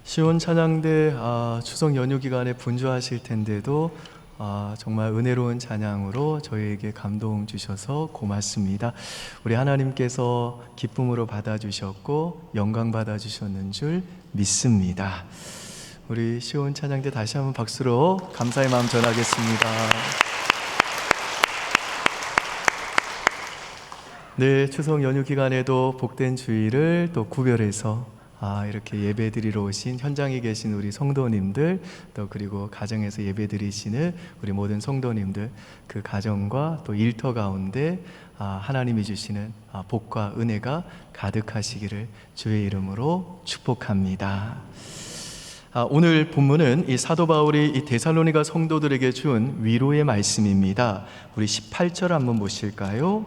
시온 찬양대 추석 연휴 기간에 분주하실 텐데도 정말 은혜로운 찬양으로 저희에게 감동 주셔서 고맙습니다. 우리 하나님께서 기쁨으로 받아주셨고 영광 받아주셨는 줄 믿습니다. 우리 시온 찬양대 다시 한번 박수로 감사의 마음 전하겠습니다. 네, 추석 연휴 기간에도 복된 주일을 또 구별해서 이렇게 예배드리러 오신 현장에 계신 우리 성도님들, 또 그리고 가정에서 예배드리시는 우리 모든 성도님들, 그 가정과 또 일터 가운데 하나님이 주시는 복과 은혜가 가득하시기를 주의 이름으로 축복합니다. 오늘 본문은 이 사도 바울이 이 데살로니가 성도들에게 준 위로의 말씀입니다. 우리 18절 한번 보실까요?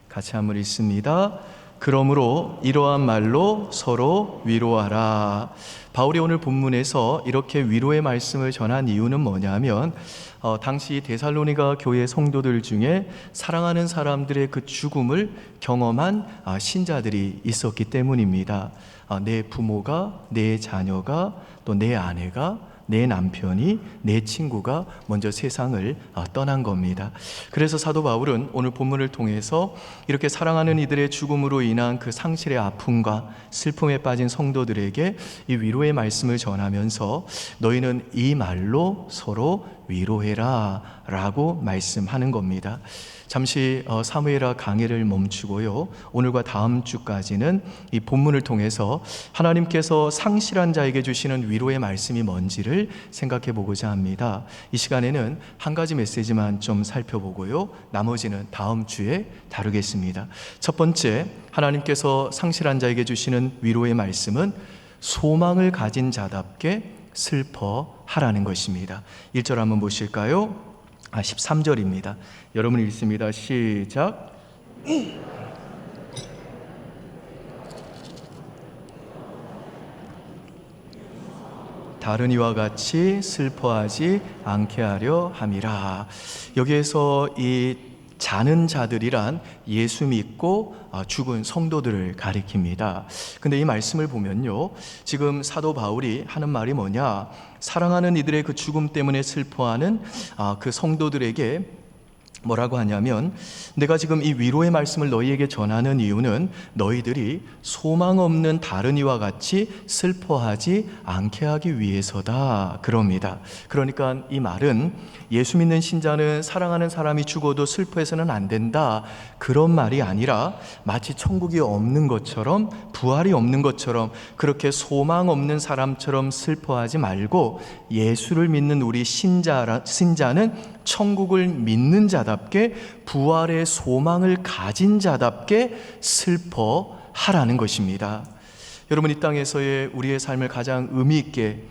같이 한번 읽습니다. 그러므로 이러한 말로 서로 위로하라. 바울이 오늘 본문에서 이렇게 위로의 말씀을 전한 이유는 뭐냐면 당시 데살로니가 교회 성도들 중에 사랑하는 사람들의 그 죽음을 경험한 신자들이 있었기 때문입니다. 내 부모가, 내 자녀가, 또 내 아내가, 내 남편이, 내 친구가 먼저 세상을 떠난 겁니다. 그래서 사도 바울은 오늘 본문을 통해서 이렇게 사랑하는 이들의 죽음으로 인한 그 상실의 아픔과 슬픔에 빠진 성도들에게 이 위로의 말씀을 전하면서 너희는 이 말로 서로 위로해라 라고 말씀하는 겁니다. 잠시 사무엘하 강해를 멈추고요, 오늘과 다음 주까지는 이 본문을 통해서 하나님께서 상실한 자에게 주시는 위로의 말씀이 뭔지를 생각해 보고자 합니다. 이 시간에는 한 가지 메시지만 좀 살펴보고요, 나머지는 다음 주에 다루겠습니다. 첫 번째, 하나님께서 상실한 자에게 주시는 위로의 말씀은 소망을 가진 자답게 슬퍼하라는 것입니다. 1절 한번 보실까요? 13절입니다. 여러분 읽습니다. 시작. 다른 이와 같이 슬퍼하지 않게 하려 함이라. 여기에서 이 자는 자들이란 예수 믿고 죽은 성도들을 가리킵니다. 근데 이 말씀을 보면요, 지금 사도 바울이 하는 말이 뭐냐, 사랑하는 이들의 그 죽음 때문에 슬퍼하는 그 성도들에게 뭐라고 하냐면, 내가 지금 이 위로의 말씀을 너희에게 전하는 이유는 너희들이 소망 없는 다른 이와 같이 슬퍼하지 않게 하기 위해서다 그럽니다. 그러니까 이 말은 예수 믿는 신자는 사랑하는 사람이 죽어도 슬퍼해서는 안 된다, 그런 말이 아니라 마치 천국이 없는 것처럼, 부활이 없는 것처럼, 그렇게 소망 없는 사람처럼 슬퍼하지 말고 예수를 믿는 우리 신자는 천국을 믿는 자답게, 부활의 소망을 가진 자답게 슬퍼하라는 것입니다. 여러분, 이 땅에서의 우리의 삶을 가장 의미 있게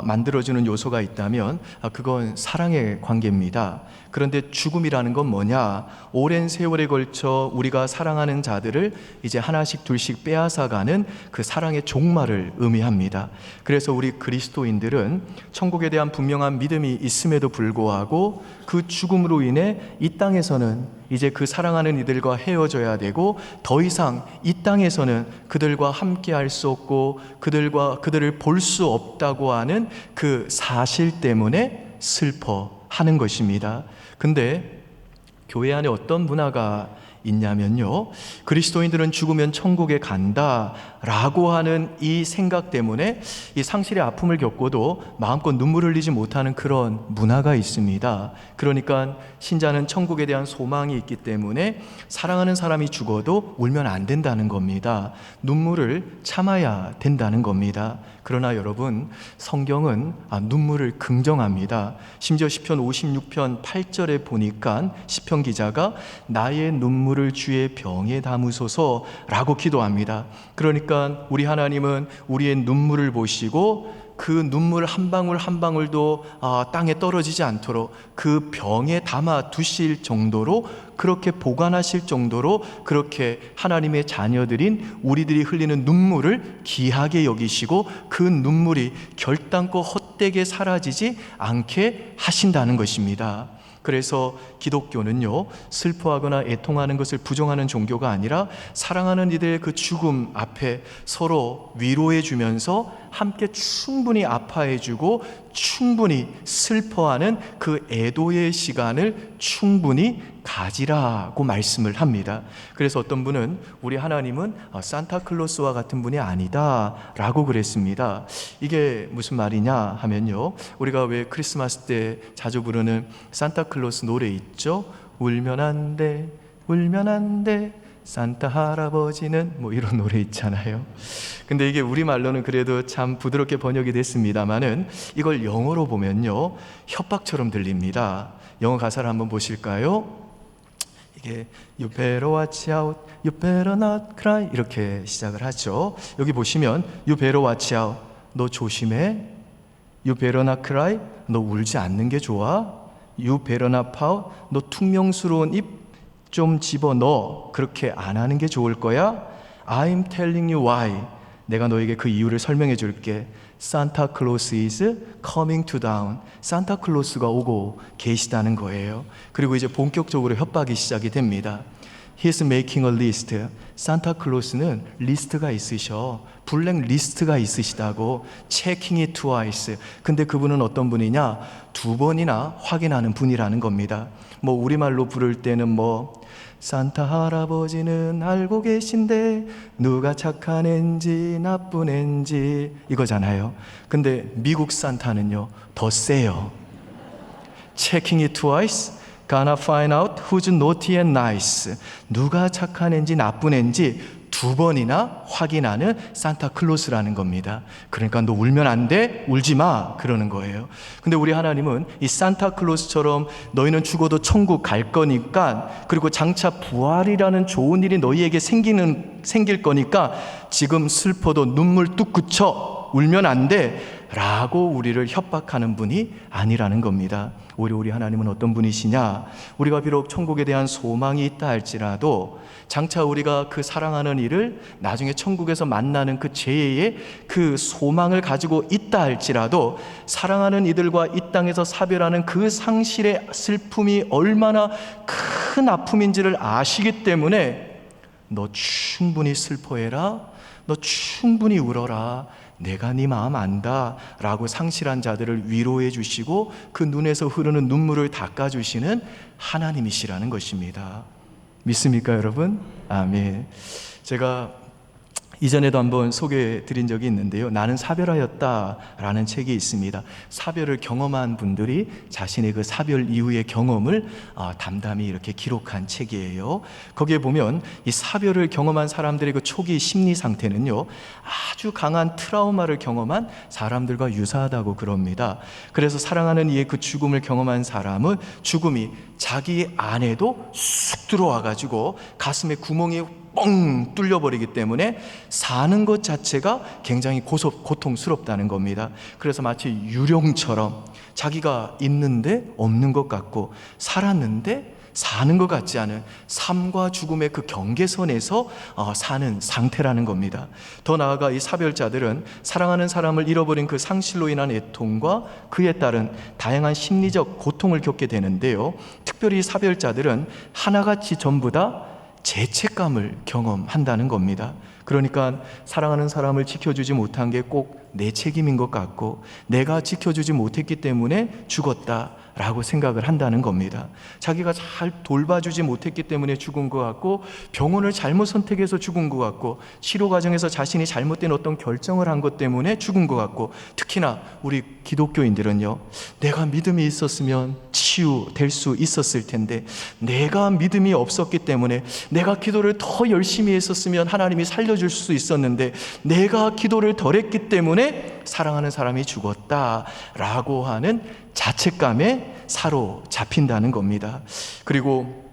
만들어주는 요소가 있다면 그건 사랑의 관계입니다. 그런데 죽음이라는 건 뭐냐? 오랜 세월에 걸쳐 우리가 사랑하는 자들을 이제 하나씩 둘씩 빼앗아가는 그 사랑의 종말을 의미합니다. 그래서 우리 그리스도인들은 천국에 대한 분명한 믿음이 있음에도 불구하고 그 죽음으로 인해 이 땅에서는 이제 그 사랑하는 이들과 헤어져야 되고, 더 이상 이 땅에서는 그들과 함께 할 수 없고 그들을 볼 수 없다고 하는 그 사실 때문에 슬퍼하는 것입니다. 근데 교회 안에 어떤 문화가 있냐면요, 그리스도인들은 죽으면 천국에 간다 라고 하는 이 생각 때문에 이 상실의 아픔을 겪고도 마음껏 눈물 흘리지 못하는 그런 문화가 있습니다. 그러니까 신자는 천국에 대한 소망이 있기 때문에 사랑하는 사람이 죽어도 울면 안 된다는 겁니다. 눈물을 참아야 된다는 겁니다. 그러나 여러분, 성경은 눈물을 긍정합니다. 심지어 시편 56편 8절에 보니까 시편 기자가 나의 눈물을 주의 병에 담으소서 라고 기도합니다. 그러니까 우리 하나님은 우리의 눈물을 보시고 그 눈물 한 방울 한 방울도 땅에 떨어지지 않도록 그 병에 담아 두실 정도로, 그렇게 보관하실 정도로, 그렇게 하나님의 자녀들인 우리들이 흘리는 눈물을 귀하게 여기시고 그 눈물이 결단코 헛되게 사라지지 않게 하신다는 것입니다. 그래서 기독교는요, 슬퍼하거나 애통하는 것을 부정하는 종교가 아니라 사랑하는 이들의 그 죽음 앞에 서로 위로해 주면서 함께 충분히 아파해주고 충분히 슬퍼하는 그 애도의 시간을 충분히 가지라고 말씀을 합니다. 그래서 어떤 분은 우리 하나님은 산타클로스와 같은 분이 아니다 라고 그랬습니다. 이게 무슨 말이냐 하면요, 우리가 왜 크리스마스 때 자주 부르는 산타클로스 노래 있죠? 울면 안 돼, 울면 안 돼, 산타 할아버지는, 뭐 이런 노래 있잖아요. 근데 이게 우리말로는 그래도 참 부드럽게 번역이 됐습니다만은 이걸 영어로 보면요, 협박처럼 들립니다. 영어 가사를 한번 보실까요? 이게 You better watch out, you better not cry, 이렇게 시작을 하죠. 여기 보시면 You better watch out, 너 조심해. You better not cry, 너 울지 않는 게 좋아. You better not pout, 너 퉁명스러운 입 좀 집어넣어. 그렇게 안 하는 게 좋을 거야. I'm telling you why, 내가 너에게 그 이유를 설명해 줄게. Santa Claus is coming to town, 산타클로스가 오고 계시다는 거예요. 그리고 이제 본격적으로 협박이 시작이 됩니다. He's making a list, 산타클로스는 리스트가 있으셔. 블랙 리스트가 있으시다고. Checking it twice, 근데 그분은 어떤 분이냐, 2번이나 확인하는 분이라는 겁니다. 뭐 우리말로 부를 때는 뭐 산타 할아버지는 알고 계신데 누가 착한 앤지 나쁜 앤지 이거잖아요. 근데 미국 산타는요 더 세요. Checking it twice, gonna find out who's naughty and nice, 누가 착한 앤지 나쁜 앤지 2번이나 확인하는 산타클로스라는 겁니다. 그러니까 너 울면 안 돼? 울지 마, 그러는 거예요. 근데 우리 하나님은 이 산타클로스처럼 너희는 죽어도 천국 갈 거니까, 그리고 장차 부활이라는 좋은 일이 너희에게 생길 거니까 지금 슬퍼도 눈물 뚝 그쳐, 울면 안 돼 라고 우리를 협박하는 분이 아니라는 겁니다. 오히려 우리 하나님은 어떤 분이시냐, 우리가 비록 천국에 대한 소망이 있다 할지라도 장차 우리가 그 사랑하는 이를 나중에 천국에서 만나는 그 죄의 그 소망을 가지고 있다 할지라도 사랑하는 이들과 이 땅에서 사별하는 그 상실의 슬픔이 얼마나 큰 아픔인지를 아시기 때문에 너 충분히 슬퍼해라, 너 충분히 울어라, 내가 네 마음 안다 라고 상실한 자들을 위로해 주시고 그 눈에서 흐르는 눈물을 닦아주시는 하나님이시라는 것입니다. 믿습니까 여러분? 아멘. 제가 이전에도 한번 소개해 드린 적이 있는데요, 나는 사별하였다 라는 책이 있습니다. 사별을 경험한 분들이 자신의 그 사별 이후의 경험을 담담히 이렇게 기록한 책이에요. 거기에 보면 이 사별을 경험한 사람들의 그 초기 심리 상태는요, 아주 강한 트라우마를 경험한 사람들과 유사하다고 그럽니다. 그래서 사랑하는 이의 그 죽음을 경험한 사람은 죽음이 자기 안에도 쑥 들어와 가지고 가슴에 구멍이 뻥 뚫려버리기 때문에 사는 것 자체가 굉장히 고통스럽다는 겁니다. 그래서 마치 유령처럼 자기가 있는데 없는 것 같고 살았는데 사는 것 같지 않은 삶과 죽음의 그 경계선에서 사는 상태라는 겁니다. 더 나아가 이 사별자들은 사랑하는 사람을 잃어버린 그 상실로 인한 애통과 그에 따른 다양한 심리적 고통을 겪게 되는데요, 특별히 사별자들은 하나같이 전부 다 죄책감을 경험한다는 겁니다. 그러니까 사랑하는 사람을 지켜주지 못한 게 꼭 내 책임인 것 같고 내가 지켜주지 못했기 때문에 죽었다라고 생각을 한다는 겁니다. 자기가 잘 돌봐주지 못했기 때문에 죽은 것 같고 병원을 잘못 선택해서 죽은 것 같고 치료 과정에서 자신이 잘못된 어떤 결정을 한 것 때문에 죽은 것 같고, 특히나 우리 기독교인들은요, 내가 믿음이 있었으면 치유될 수 있었을 텐데 내가 믿음이 없었기 때문에, 내가 기도를 더 열심히 했었으면 하나님이 살려줄 수 있었는데 내가 기도를 덜 했기 때문에 사랑하는 사람이 죽었다라고 하는 자책감에 사로잡힌다는 겁니다. 그리고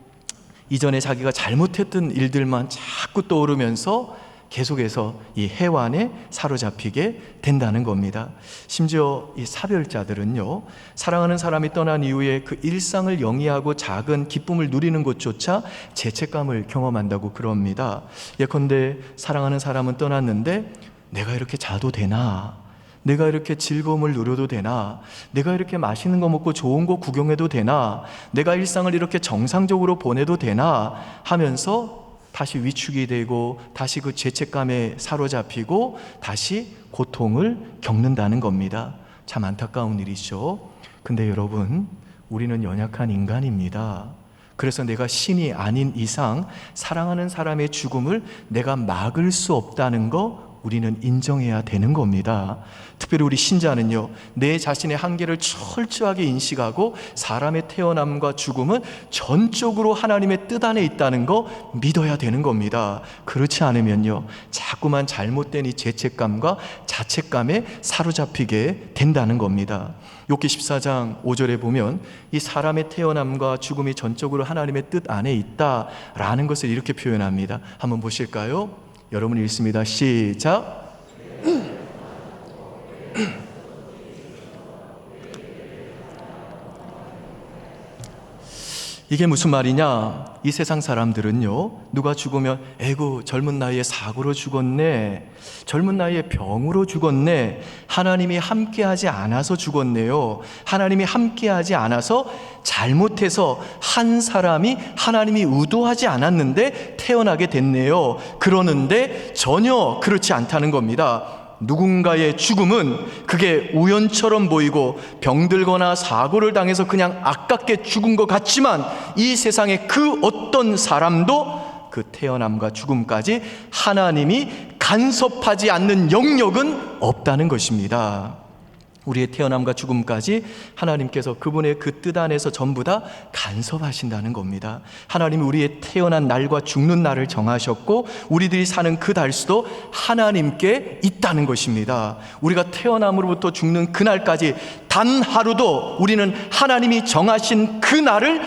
이전에 자기가 잘못했던 일들만 자꾸 떠오르면서 계속해서 이 해환에 사로잡히게 된다는 겁니다. 심지어 이 사별자들은요, 사랑하는 사람이 떠난 이후에 그 일상을 영위하고 작은 기쁨을 누리는 것조차 죄책감을 경험한다고 그럽니다. 예컨대 사랑하는 사람은 떠났는데 내가 이렇게 자도 되나? 내가 이렇게 즐거움을 누려도 되나? 내가 이렇게 맛있는 거 먹고 좋은 거 구경해도 되나? 내가 일상을 이렇게 정상적으로 보내도 되나? 하면서 다시 위축이 되고 다시 그 죄책감에 사로잡히고 다시 고통을 겪는다는 겁니다. 참 안타까운 일이죠. 근데 여러분, 우리는 연약한 인간입니다. 그래서 내가 신이 아닌 이상 사랑하는 사람의 죽음을 내가 막을 수 없다는 거 우리는 인정해야 되는 겁니다. 특별히 우리 신자는요, 내 자신의 한계를 철저하게 인식하고 사람의 태어남과 죽음은 전적으로 하나님의 뜻 안에 있다는 거 믿어야 되는 겁니다. 그렇지 않으면요, 자꾸만 잘못된 이 죄책감과 자책감에 사로잡히게 된다는 겁니다. 욥기 14장 5절에 보면 이 사람의 태어남과 죽음이 전적으로 하나님의 뜻 안에 있다라는 것을 이렇게 표현합니다. 한번 보실까요? 여러분 읽습니다. 시작. 이게 무슨 말이냐? 이 세상 사람들은요, 누가 죽으면 에구 젊은 나이에 사고로 죽었네, 젊은 나이에 병으로 죽었네, 하나님이 함께하지 않아서 죽었네요, 하나님이 함께하지 않아서 잘못해서 한 사람이 하나님이 의도하지 않았는데 태어나게 됐네요, 그러는데 전혀 그렇지 않다는 겁니다. 누군가의 죽음은 그게 우연처럼 보이고 병들거나 사고를 당해서 그냥 아깝게 죽은 것 같지만 이 세상에 그 어떤 사람도 그 태어남과 죽음까지 하나님이 간섭하지 않는 영역은 없다는 것입니다. 우리의 태어남과 죽음까지 하나님께서 그분의 그 뜻 안에서 전부 다 간섭하신다는 겁니다. 하나님이 우리의 태어난 날과 죽는 날을 정하셨고 우리들이 사는 그 달수도 하나님께 있다는 것입니다. 우리가 태어남으로부터 죽는 그날까지 단 하루도 우리는 하나님이 정하신 그 날을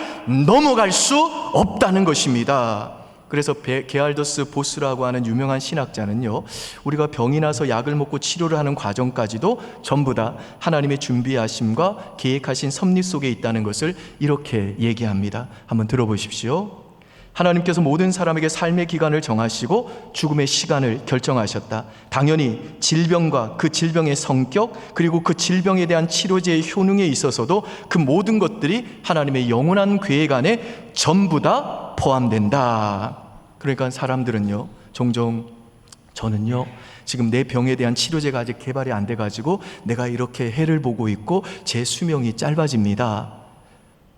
넘어갈 수 없다는 것입니다. 그래서 게알더스 보스라고 하는 유명한 신학자는요, 우리가 병이 나서 약을 먹고 치료를 하는 과정까지도 전부 다 하나님의 준비하심과 계획하신 섭리 속에 있다는 것을 이렇게 얘기합니다. 한번 들어보십시오. 하나님께서 모든 사람에게 삶의 기간을 정하시고 죽음의 시간을 결정하셨다. 당연히 질병과 그 질병의 성격, 그리고 그 질병에 대한 치료제의 효능에 있어서도 그 모든 것들이 하나님의 영원한 계획 안에 전부 다 포함된다. 그러니까 사람들은요, 종종 저는요, 지금 내 병에 대한 치료제가 아직 개발이 안 돼가지고 내가 이렇게 해를 보고 있고 제 수명이 짧아집니다.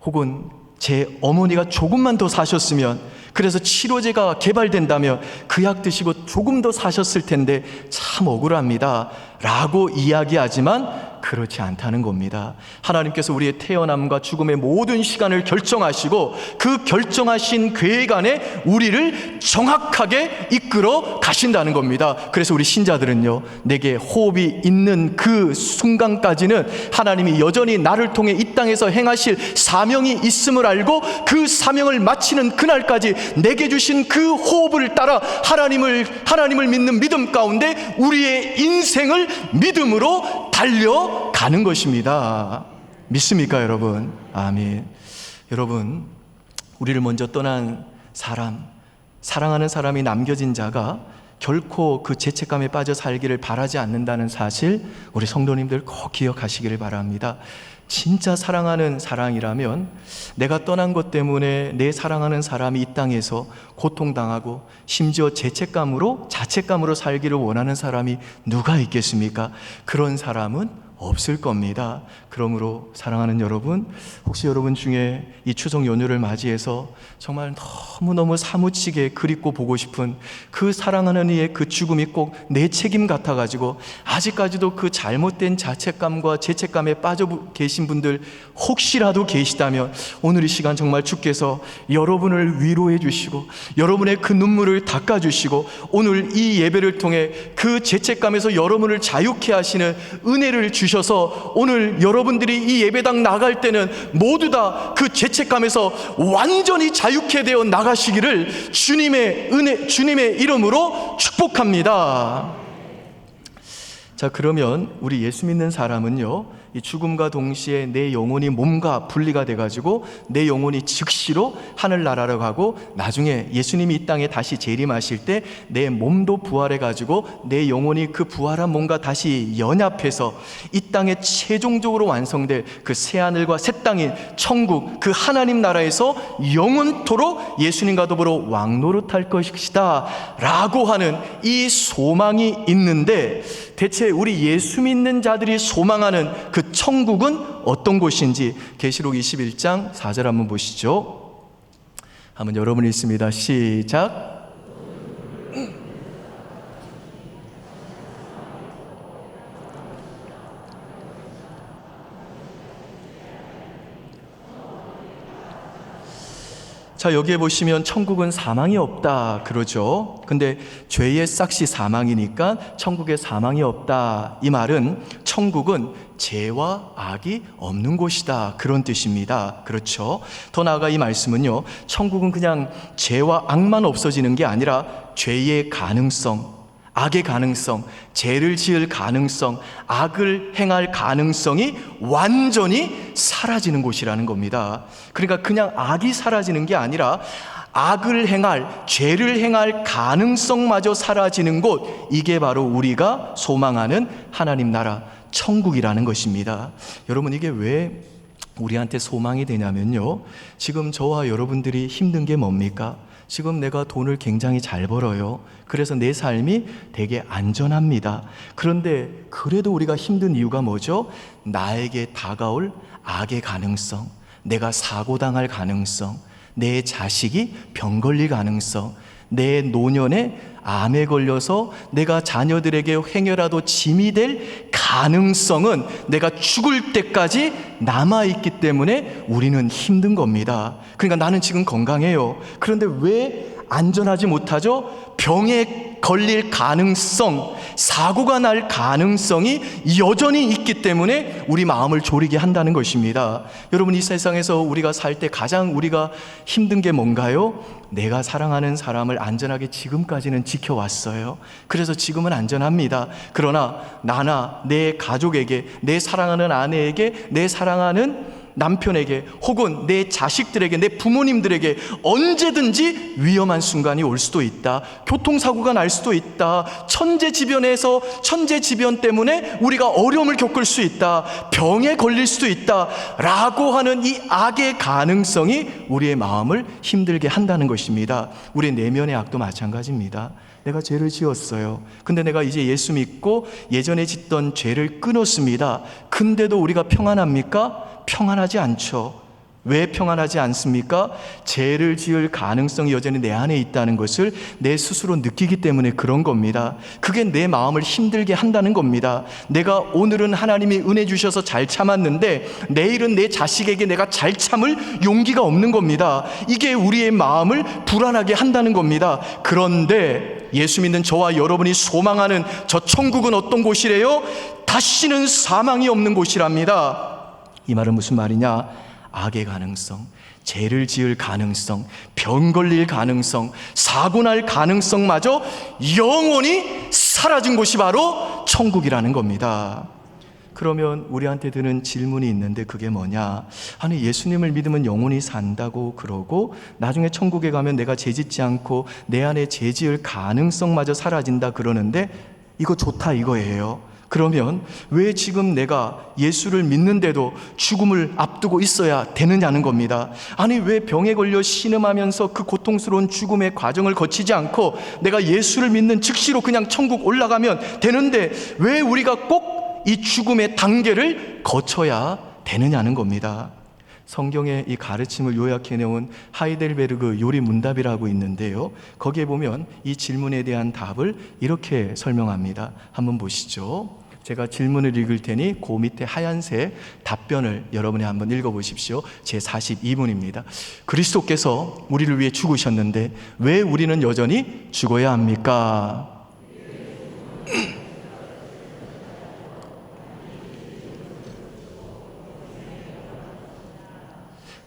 혹은 제 어머니가 조금만 더 사셨으면, 그래서 치료제가 개발된다면 그 약 드시고 조금 더 사셨을 텐데 참 억울합니다 라고 이야기하지만 그렇지 않다는 겁니다. 하나님께서 우리의 태어남과 죽음의 모든 시간을 결정하시고 그 결정하신 계획 안에 우리를 정확하게 이끌어 가신다는 겁니다. 그래서 우리 신자들은요, 내게 호흡이 있는 그 순간까지는 하나님이 여전히 나를 통해 이 땅에서 행하실 사명이 있음을 알고 그 사명을 마치는 그날까지 내게 주신 그 호흡을 따라 하나님을 믿는 믿음 가운데 우리의 인생을 믿음으로 달려가는 것입니다. 믿습니까, 여러분? 아멘. 여러분, 우리를 먼저 떠난 사람, 사랑하는 사람이 남겨진 자가 결코 그 죄책감에 빠져 살기를 바라지 않는다는 사실, 우리 성도님들 꼭 기억하시기를 바랍니다. 진짜 사랑하는 사랑이라면 내가 떠난 것 때문에 내 사랑하는 사람이 이 땅에서 고통당하고 심지어 자책감으로 살기를 원하는 사람이 누가 있겠습니까? 그런 사람은 없을 겁니다. 그러므로 사랑하는 여러분, 혹시 여러분 중에 이 추석 연휴를 맞이해서 정말 너무너무 사무치게 그립고 보고 싶은 그 사랑하는 이의 그 죽음이 꼭 내 책임 같아가지고 아직까지도 그 잘못된 자책감과 죄책감에 빠져 계신 분들 혹시라도 계시다면 오늘 이 시간 정말 주께서 여러분을 위로해 주시고 여러분의 그 눈물을 닦아주시고 오늘 이 예배를 통해 그 죄책감에서 여러분을 자유케 하시는 은혜를 주셔서 오늘 여러분들이 이 예배당 나갈 때는 모두 다 그 죄책감에서 완전히 자유케 되어 나가시기를 주님의 은혜, 주님의 이름으로 축복합니다. 자, 그러면 우리 예수 믿는 사람은요, 이 죽음과 동시에 내 영혼이 몸과 분리가 돼가지고 내 영혼이 즉시로 하늘나라로 가고, 나중에 예수님이 이 땅에 다시 재림하실 때 내 몸도 부활해가지고 내 영혼이 그 부활한 몸과 다시 연합해서 이 땅에 최종적으로 완성될 그 새하늘과 새 땅인 천국, 그 하나님 나라에서 영원토록 예수님과 더불어 왕노릇할 것이다 라고 하는 이 소망이 있는데, 대체 우리 예수 믿는 자들이 소망하는 그 천국은 어떤 곳인지 계시록 21장 4절 한번 보시죠. 한번 여러분 읽습니다. 시작. 자, 여기에 보시면 천국은 사망이 없다 그러죠. 근데 죄의 싹이 사망이니까 천국에 사망이 없다, 이 말은 천국은 죄와 악이 없는 곳이다 그런 뜻입니다. 그렇죠. 더 나아가 이 말씀은요, 천국은 그냥 죄와 악만 없어지는 게 아니라 죄의 가능성, 악의 가능성, 죄를 지을 가능성, 악을 행할 가능성이 완전히 사라지는 곳이라는 겁니다. 그러니까 그냥 악이 사라지는 게 아니라 악을 행할, 죄를 행할 가능성마저 사라지는 곳, 이게 바로 우리가 소망하는 하나님 나라 천국이라는 것입니다. 여러분, 이게 왜 우리한테 소망이 되냐면요, 지금 저와 여러분들이 힘든 게 뭡니까? 지금 내가 돈을 굉장히 잘 벌어요. 그래서 내 삶이 되게 안전합니다. 그런데 그래도 우리가 힘든 이유가 뭐죠? 나에게 다가올 악의 가능성, 내가 사고당할 가능성, 내 자식이 병 걸릴 가능성, 내 노년에 암에 걸려서 내가 자녀들에게 행여라도 짐이 될 가능성은 내가 죽을 때까지 남아있기 때문에 우리는 힘든 겁니다. 그러니까 나는 지금 건강해요. 그런데 왜 안전하지 못하죠? 병에 걸릴 가능성, 사고가 날 가능성이 여전히 있기 때문에 우리 마음을 졸이게 한다는 것입니다. 여러분, 이 세상에서 우리가 살 때 가장 우리가 힘든 게 뭔가요? 내가 사랑하는 사람을 안전하게 지금까지는 지켜왔어요. 그래서 지금은 안전합니다. 그러나 나나 내 가족에게, 내 사랑하는 아내에게, 내 사랑하는 남편에게, 혹은 내 자식들에게, 내 부모님들에게 언제든지 위험한 순간이 올 수도 있다. 교통사고가 날 수도 있다. 천재지변 때문에 우리가 어려움을 겪을 수 있다. 병에 걸릴 수도 있다 라고 하는 이 악의 가능성이 우리의 마음을 힘들게 한다는 것입니다. 우리의 내면의 악도 마찬가지입니다. 내가 죄를 지었어요. 근데 내가 이제 예수 믿고 예전에 짓던 죄를 끊었습니다. 근데도 우리가 평안합니까? 평안하지 않죠. 왜 평안하지 않습니까? 죄를 지을 가능성이 여전히 내 안에 있다는 것을 내 스스로 느끼기 때문에 그런 겁니다. 그게 내 마음을 힘들게 한다는 겁니다. 내가 오늘은 하나님이 은혜 주셔서 잘 참았는데 내일은 내 자식에게 내가 잘 참을 용기가 없는 겁니다. 이게 우리의 마음을 불안하게 한다는 겁니다. 그런데 예수 믿는 저와 여러분이 소망하는 저 천국은 어떤 곳이래요? 다시는 사망이 없는 곳이랍니다. 이 말은 무슨 말이냐? 악의 가능성, 죄를 지을 가능성, 병 걸릴 가능성, 사고 날 가능성마저 영원히 사라진 곳이 바로 천국이라는 겁니다. 그러면 우리한테 드는 질문이 있는데 그게 뭐냐? 아니, 예수님을 믿으면 영원히 산다고 그러고 나중에 천국에 가면 내가 죄 짓지 않고 내 안에 죄 지을 가능성마저 사라진다 그러는데 이거 좋다 이거예요. 그러면 왜 지금 내가 예수를 믿는데도 죽음을 앞두고 있어야 되느냐는 겁니다. 아니, 왜 병에 걸려 신음하면서 그 고통스러운 죽음의 과정을 거치지 않고 내가 예수를 믿는 즉시로 그냥 천국 올라가면 되는데 왜 우리가 꼭 이 죽음의 단계를 거쳐야 되느냐는 겁니다. 성경의 이 가르침을 요약해 놓은 하이델베르그 요리 문답이라고 있는데요, 거기에 보면 이 질문에 대한 답을 이렇게 설명합니다. 한번 보시죠. 제가 질문을 읽을 테니 그 밑에 하얀색 답변을 여러분이 한번 읽어보십시오. 제 42분입니다. 그리스도께서 우리를 위해 죽으셨는데 왜 우리는 여전히 죽어야 합니까?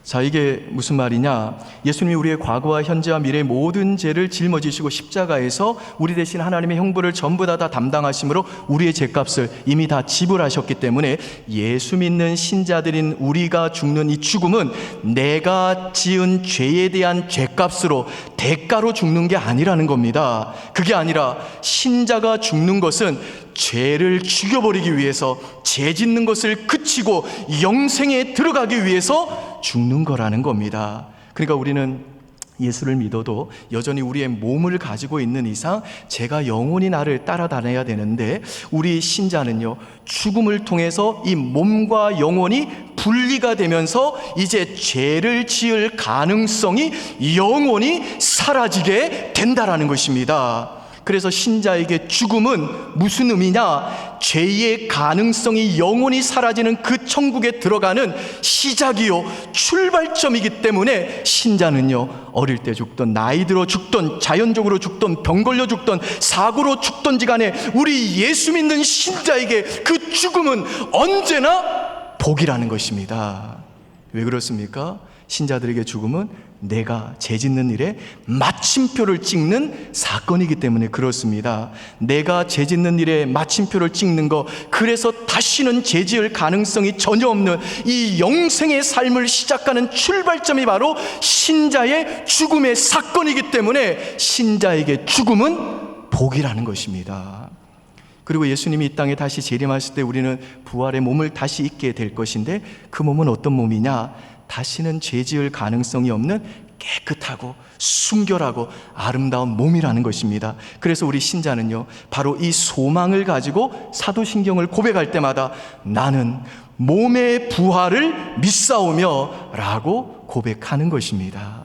자, 이게 무슨 말이냐? 예수님이 우리의 과거와 현재와 미래의 모든 죄를 짊어지시고 십자가에서 우리 대신 하나님의 형벌을 전부 다 담당하심으로 우리의 죄값을 이미 다 지불하셨기 때문에 예수 믿는 신자들인 우리가 죽는 이 죽음은 내가 지은 죄에 대한 죄값으로 대가로 죽는 게 아니라는 겁니다. 그게 아니라 신자가 죽는 것은 죄를 죽여버리기 위해서, 죄 짓는 것을 그치고 영생에 들어가기 위해서 죽는 거라는 겁니다. 그러니까 우리는 예수를 믿어도 여전히 우리의 몸을 가지고 있는 이상 죄가 영원히 나를 따라다녀야 되는데, 우리 신자는요, 죽음을 통해서 이 몸과 영혼이 분리가 되면서 이제 죄를 지을 가능성이 영원히 사라지게 된다라는 것입니다. 그래서 신자에게 죽음은 무슨 의미냐? 죄의 가능성이 영원히 사라지는 그 천국에 들어가는 시작이요, 출발점이기 때문에 신자는요, 어릴 때 죽던, 나이 들어 죽던, 자연적으로 죽던, 병 걸려 죽던, 사고로 죽던지 간에 우리 예수 믿는 신자에게 그 죽음은 언제나 복이라는 것입니다. 왜 그렇습니까? 신자들에게 죽음은 내가 죄 짓는 일에 마침표를 찍는 사건이기 때문에 그렇습니다. 내가 죄 짓는 일에 마침표를 찍는 거, 그래서 다시는 죄 지을 가능성이 전혀 없는 이 영생의 삶을 시작하는 출발점이 바로 신자의 죽음의 사건이기 때문에 신자에게 죽음은 복이라는 것입니다. 그리고 예수님이 이 땅에 다시 재림하실 때 우리는 부활의 몸을 다시 입게 될 것인데, 그 몸은 어떤 몸이냐? 다시는 죄 지을 가능성이 없는 깨끗하고 순결하고 아름다운 몸이라는 것입니다. 그래서 우리 신자는요, 바로 이 소망을 가지고 사도신경을 고백할 때마다 나는 몸의 부활을 믿사오며 라고 고백하는 것입니다.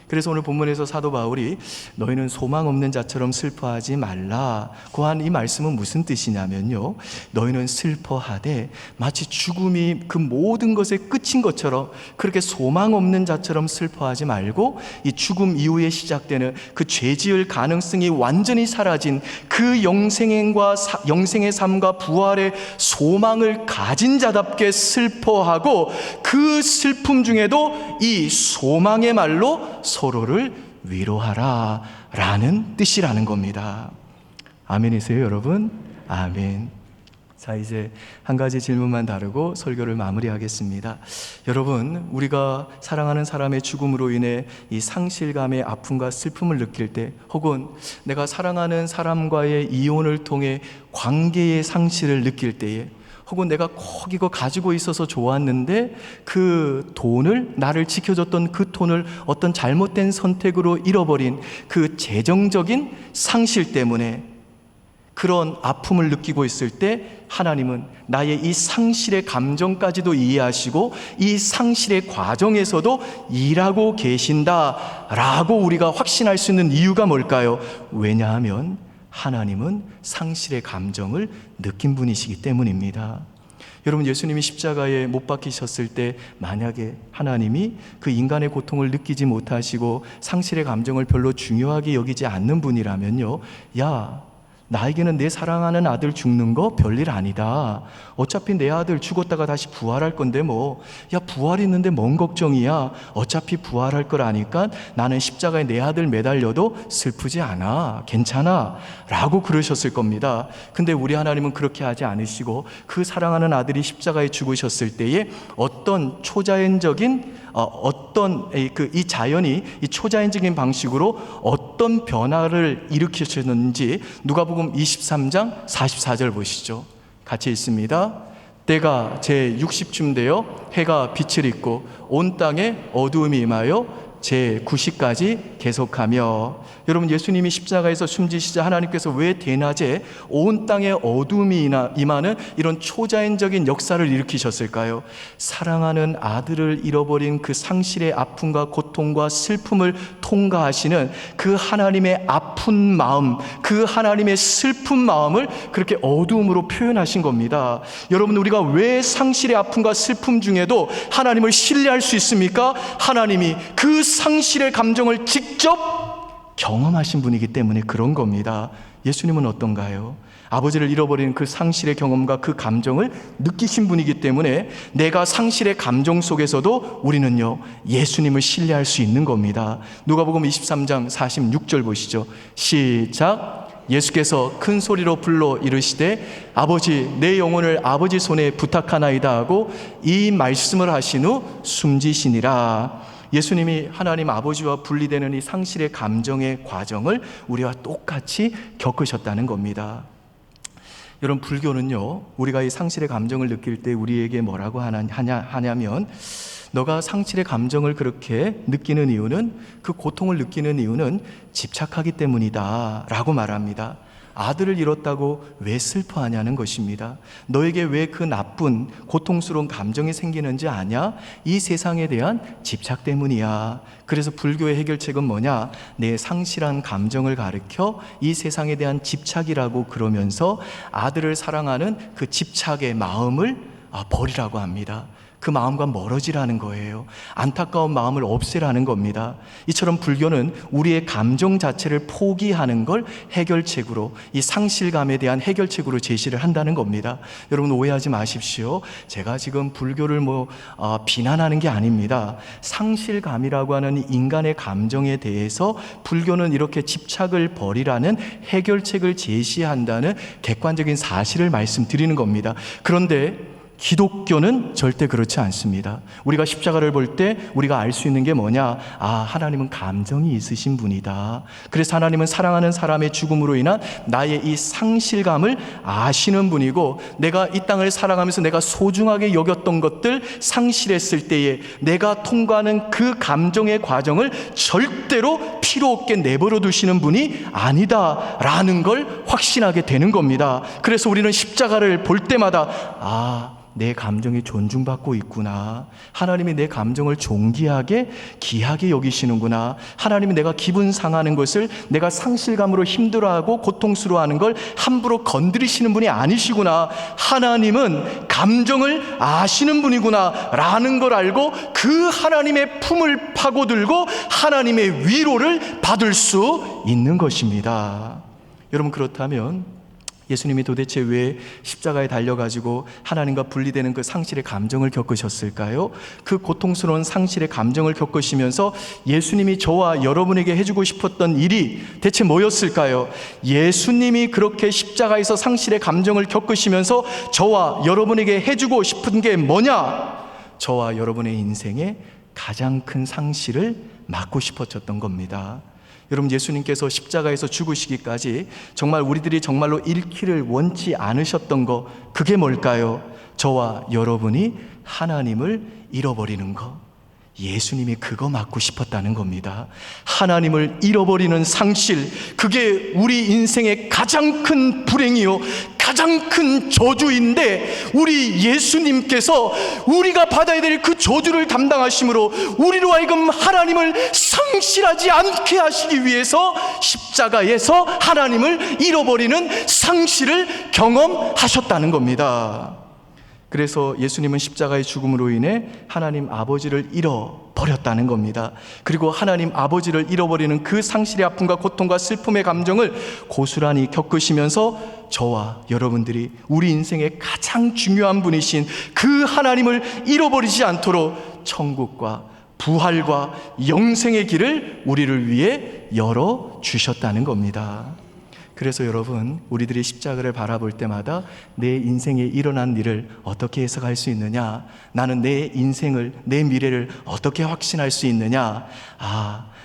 그래서 오늘 본문에서 사도 바울이 너희는 소망 없는 자처럼 슬퍼하지 말라고 한 이 말씀은 무슨 뜻이냐면요, 너희는 슬퍼하되 마치 죽음이 그 모든 것의 끝인 것처럼 그렇게 소망 없는 자처럼 슬퍼하지 말고, 이 죽음 이후에 시작되는 그 죄 지을 가능성이 완전히 사라진 그 영생의 삶과 부활의 소망을 가진 자답게 슬퍼하고, 그 슬픔 중에도 이 소망의 말로 서로를 위로하라 라는 뜻이라는 겁니다. 아멘이세요, 여러분? 아멘. 자, 이제 한 가지 질문만 다루고 설교를 마무리하겠습니다. 여러분, 우리가 사랑하는 사람의 죽음으로 인해 이 상실감의 아픔과 슬픔을 느낄 때, 혹은 내가 사랑하는 사람과의 이혼을 통해 관계의 상실을 느낄 때에, 혹은 내가 꼭 이거 가지고 있어서 좋았는데 그 돈을, 나를 지켜줬던 그 돈을 어떤 잘못된 선택으로 잃어버린 그 재정적인 상실 때문에 그런 아픔을 느끼고 있을 때, 하나님은 나의 이 상실의 감정까지도 이해하시고 이 상실의 과정에서도 일하고 계신다라고 우리가 확신할 수 있는 이유가 뭘까요? 왜냐하면 하나님은 상실의 감정을 느낀 분이시기 때문입니다. 여러분, 예수님이 십자가에 못 박히셨을 때 만약에 하나님이 그 인간의 고통을 느끼지 못하시고 상실의 감정을 별로 중요하게 여기지 않는 분이라면요, 야, 나에게는 내 사랑하는 아들 죽는 거 별일 아니다. 어차피 내 아들 죽었다가 다시 부활할 건데 뭐, 야, 부활 있는데 뭔 걱정이야. 어차피 부활할 걸 아니까 나는 십자가에 내 아들 매달려도 슬프지 않아. 괜찮아. 라고 그러셨을 겁니다. 근데 우리 하나님은 그렇게 하지 않으시고 그 사랑하는 아들이 십자가에 죽으셨을 때에 어떤 초자연적인 이 자연이 이 초자연적인 방식으로 어떤 변화를 일으키셨는지 누가복음 23장 44절 보시죠. 같이 읽습니다. 때가 제 60쯤 되어 해가 빛을 잇고 온 땅에 어두움이 임하여 제 90까지 계속하며. 여러분, 예수님이 십자가에서 숨지시자 하나님께서 왜 대낮에 온 땅에 어둠이 임하는 이런 초자연적인 역사를 일으키셨을까요? 사랑하는 아들을 잃어버린 그 상실의 아픔과 고통과 슬픔을 통과하시는 그 하나님의 아픈 마음, 그 하나님의 슬픈 마음을 그렇게 어두움으로 표현하신 겁니다. 여러분, 우리가 왜 상실의 아픔과 슬픔 중에도 하나님을 신뢰할 수 있습니까? 하나님이 그 상실의 감정을 직접 경험하신 분이기 때문에 그런 겁니다. 예수님은 어떤가요? 아버지를 잃어버린 그 상실의 경험과 그 감정을 느끼신 분이기 때문에 내가 상실의 감정 속에서도 우리는요 예수님을 신뢰할 수 있는 겁니다. 누가복음 23장 46절 보시죠. 시작. 예수께서 큰 소리로 불러 이르시되 아버지 내 영혼을 아버지 손에 부탁하나이다 하고 이 말씀을 하신 후 숨지시니라. 예수님이 하나님 아버지와 분리되는 이 상실의 감정의 과정을 우리와 똑같이 겪으셨다는 겁니다. 여러분, 불교는요 우리가 이 상실의 감정을 느낄 때 우리에게 뭐라고 하냐면 너가 상실의 감정을 그렇게 느끼는 이유는, 그 고통을 느끼는 이유는 집착하기 때문이다 라고 말합니다. 아들을 잃었다고 왜 슬퍼하냐는 것입니다. 너에게 왜 그 나쁜 고통스러운 감정이 생기는지 아냐? 이 세상에 대한 집착 때문이야. 그래서 불교의 해결책은 뭐냐? 내 상실한 감정을 가르쳐 이 세상에 대한 집착이라고 그러면서 아들을 사랑하는 그 집착의 마음을 버리라고 합니다. 그 마음과 멀어지라는 거예요. 안타까운 마음을 없애라는 겁니다. 이처럼 불교는 우리의 감정 자체를 포기하는 걸 해결책으로, 이 상실감에 대한 해결책으로 제시를 한다는 겁니다. 여러분 오해하지 마십시오. 제가 지금 불교를 비난하는 게 아닙니다. 상실감이라고 하는 인간의 감정에 대해서 불교는 이렇게 집착을 버리라는 해결책을 제시한다는 객관적인 사실을 말씀드리는 겁니다. 그런데 기독교는 절대 그렇지 않습니다. 우리가 십자가를 볼 때 우리가 알 수 있는 게 뭐냐? 하나님은 감정이 있으신 분이다. 그래서 하나님은 사랑하는 사람의 죽음으로 인한 나의 이 상실감을 아시는 분이고, 내가 이 땅을 살아가면서 내가 소중하게 여겼던 것들 상실했을 때에 내가 통과하는 그 감정의 과정을 절대로 필요 없게 내버려 두시는 분이 아니다라는 걸 확신하게 되는 겁니다. 그래서 우리는 십자가를 볼 때마다 내 감정이 존중받고 있구나. 하나님이 내 감정을 존귀하게 귀하게 여기시는구나. 하나님이 내가 기분 상하는 것을, 내가 상실감으로 힘들어하고 고통스러워하는 걸 함부로 건드리시는 분이 아니시구나. 하나님은 감정을 아시는 분이구나 라는 걸 알고 그 하나님의 품을 파고들고 하나님의 위로를 받을 수 있는 것입니다. 여러분, 그렇다면 예수님이 도대체 왜 십자가에 달려가지고 하나님과 분리되는 그 상실의 감정을 겪으셨을까요? 그 고통스러운 상실의 감정을 겪으시면서 예수님이 저와 여러분에게 해주고 싶었던 일이 대체 뭐였을까요? 예수님이 그렇게 십자가에서 상실의 감정을 겪으시면서 저와 여러분에게 해주고 싶은 게 뭐냐? 저와 여러분의 인생에 가장 큰 상실을 막고 싶어졌던 겁니다. 여러분, 예수님께서 십자가에서 죽으시기까지 정말 우리들이 정말로 잃기를 원치 않으셨던 거, 그게 뭘까요? 저와 여러분이 하나님을 잃어버리는 거. 예수님이 그거 막고 싶었다는 겁니다. 하나님을 잃어버리는 상실, 그게 우리 인생의 가장 큰 불행이요 가장 큰 저주인데, 우리 예수님께서 우리가 받아야 될 그 저주를 담당하심으로 우리로 하여금 하나님을 상실하지 않게 하시기 위해서 십자가에서 하나님을 잃어버리는 상실을 경험하셨다는 겁니다. 그래서 예수님은 십자가의 죽음으로 인해 하나님 아버지를 잃어버렸다는 겁니다. 그리고 하나님 아버지를 잃어버리는 그 상실의 아픔과 고통과 슬픔의 감정을 고스란히 겪으시면서 저와 여러분들이 우리 인생의 가장 중요한 분이신 그 하나님을 잃어버리지 않도록 천국과 부활과 영생의 길을 우리를 위해 열어주셨다는 겁니다. 그래서 여러분, 우리들이 십자가를 바라볼 때마다 내 인생에 일어난 일을 어떻게 해석할 수 있느냐? 나는 내 인생을, 내 미래를 어떻게 확신할 수 있느냐?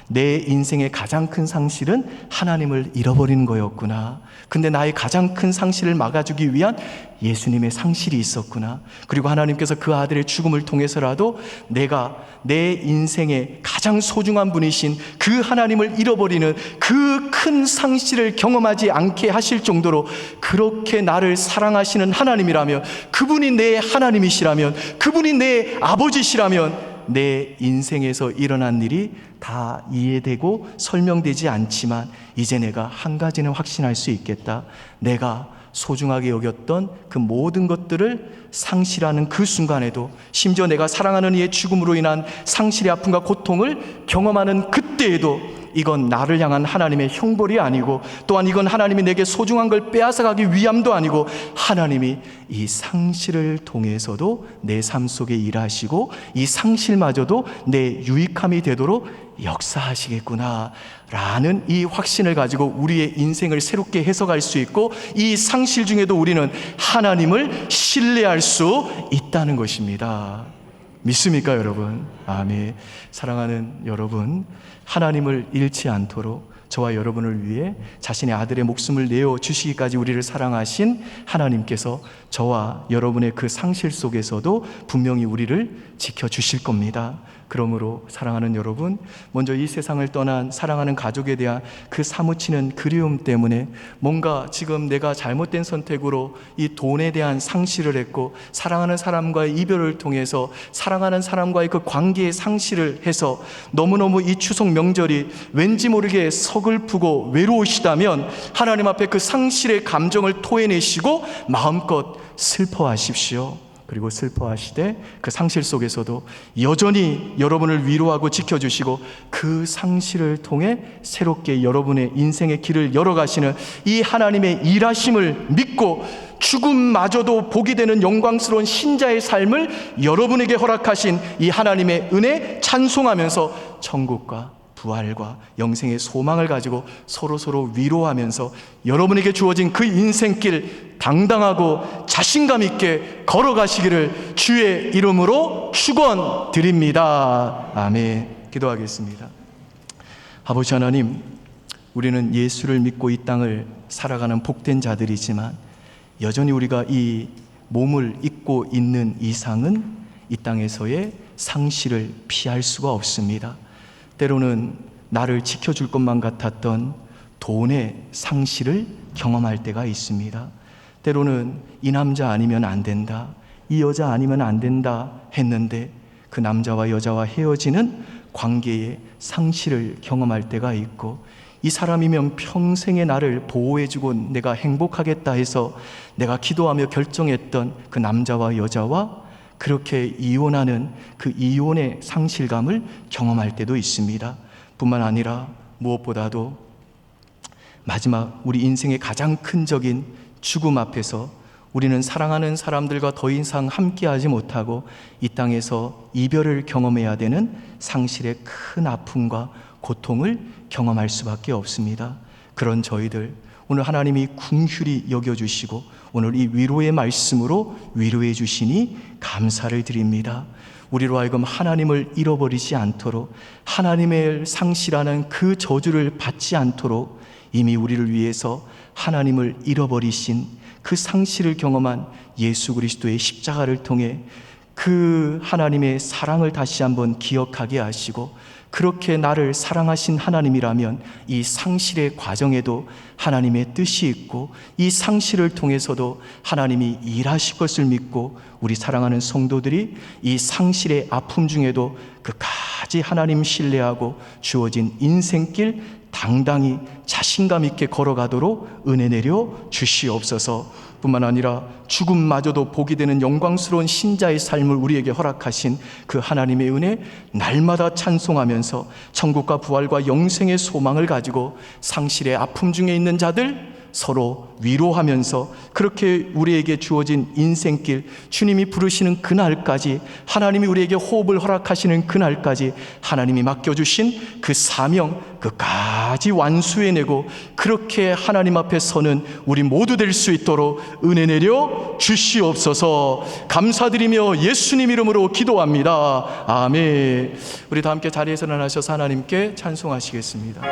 내 인생의 가장 큰 상실은 하나님을 잃어버리는 거였구나. 근데 나의 가장 큰 상실을 막아주기 위한 예수님의 상실이 있었구나. 그리고 하나님께서 그 아들의 죽음을 통해서라도 내가 내 인생의 가장 소중한 분이신 그 하나님을 잃어버리는 그 큰 상실을 경험하지 않게 하실 정도로 그렇게 나를 사랑하시는 하나님이라면, 그분이 내 하나님이시라면, 그분이 내 아버지시라면 내 인생에서 일어난 일이 다 이해되고 설명되지 않지만 이제 내가 한 가지는 확신할 수 있겠다. 내가 소중하게 여겼던 그 모든 것들을 상실하는 그 순간에도, 심지어 내가 사랑하는 이의 죽음으로 인한 상실의 아픔과 고통을 경험하는 그때에도 이건 나를 향한 하나님의 형벌이 아니고, 또한 이건 하나님이 내게 소중한 걸 빼앗아가기 위함도 아니고, 하나님이 이 상실을 통해서도 내 삶 속에 일하시고 이 상실마저도 내 유익함이 되도록 역사하시겠구나 라는 이 확신을 가지고 우리의 인생을 새롭게 해석할 수 있고, 이 상실 중에도 우리는 하나님을 신뢰할 수 있다는 것입니다. 믿습니까 여러분? 아멘. 사랑하는 여러분, 하나님을 잃지 않도록 저와 여러분을 위해 자신의 아들의 목숨을 내어 주시기까지 우리를 사랑하신 하나님께서 저와 여러분의 그 상실 속에서도 분명히 우리를 지켜주실 겁니다. 그러므로 사랑하는 여러분, 먼저 이 세상을 떠난 사랑하는 가족에 대한 그 사무치는 그리움 때문에 뭔가 지금 내가 잘못된 선택으로 이 돈에 대한 상실을 했고, 사랑하는 사람과의 이별을 통해서 사랑하는 사람과의 그 관계의 상실을 해서 너무너무 이 추석 명절이 왠지 모르게 서글프고 외로우시다면 하나님 앞에 그 상실의 감정을 토해내시고 마음껏 슬퍼하십시오. 그리고 슬퍼하시되 그 상실 속에서도 여전히 여러분을 위로하고 지켜주시고 그 상실을 통해 새롭게 여러분의 인생의 길을 열어가시는 이 하나님의 일하심을 믿고 죽음마저도 복이 되는 영광스러운 신자의 삶을 여러분에게 허락하신 이 하나님의 은혜 찬송하면서 천국과 부활과 영생의 소망을 가지고 서로 위로하면서 여러분에게 주어진 그 인생길 당당하고 자신감 있게 걸어가시기를 주의 이름으로 축원드립니다. 아멘. 기도하겠습니다. 아버지 하나님, 우리는 예수를 믿고 이 땅을 살아가는 복된 자들이지만 여전히 우리가 이 몸을 입고 있는 이상은 이 땅에서의 상실을 피할 수가 없습니다. 때로는 나를 지켜줄 것만 같았던 돈의 상실을 경험할 때가 있습니다. 때로는 이 남자 아니면 안 된다, 이 여자 아니면 안 된다 했는데 그 남자와 여자와 헤어지는 관계의 상실을 경험할 때가 있고, 이 사람이면 평생에 나를 보호해주고 내가 행복하겠다 해서 내가 기도하며 결정했던 그 남자와 여자와 그렇게 이혼하는 그 이혼의 상실감을 경험할 때도 있습니다. 뿐만 아니라 무엇보다도 마지막 우리 인생의 가장 큰 적인 죽음 앞에서 우리는 사랑하는 사람들과 더 이상 함께하지 못하고 이 땅에서 이별을 경험해야 되는 상실의 큰 아픔과 고통을 경험할 수밖에 없습니다. 그런 저희들 오늘 하나님이 긍휼히 여겨주시고 오늘 이 위로의 말씀으로 위로해 주시니 감사를 드립니다. 우리로 하여금 하나님을 잃어버리지 않도록, 하나님을 상실하는 그 저주를 받지 않도록 이미 우리를 위해서 하나님을 잃어버리신 그 상실을 경험한 예수 그리스도의 십자가를 통해 그 하나님의 사랑을 다시 한번 기억하게 하시고, 그렇게 나를 사랑하신 하나님이라면 이 상실의 과정에도 하나님의 뜻이 있고 이 상실을 통해서도 하나님이 일하실 것을 믿고, 우리 사랑하는 성도들이 이 상실의 아픔 중에도 끝까지 하나님 신뢰하고 주어진 인생길 당당히 자신감 있게 걸어가도록 은혜 내려 주시옵소서. 뿐만 아니라 죽음마저도 복이 되는 영광스러운 신자의 삶을 우리에게 허락하신 그 하나님의 은혜 날마다 찬송하면서 천국과 부활과 영생의 소망을 가지고 상실의 아픔 중에 있는 자들 서로 위로하면서 그렇게 우리에게 주어진 인생길, 주님이 부르시는 그날까지, 하나님이 우리에게 호흡을 허락하시는 그날까지 하나님이 맡겨주신 그 사명 끝까지 완수해내고 그렇게 하나님 앞에 서는 우리 모두 될 수 있도록 은혜 내려 주시옵소서. 감사드리며 예수님 이름으로 기도합니다. 아멘. 우리 다 함께 자리에서 일어나셔서 하나님께 찬송하시겠습니다.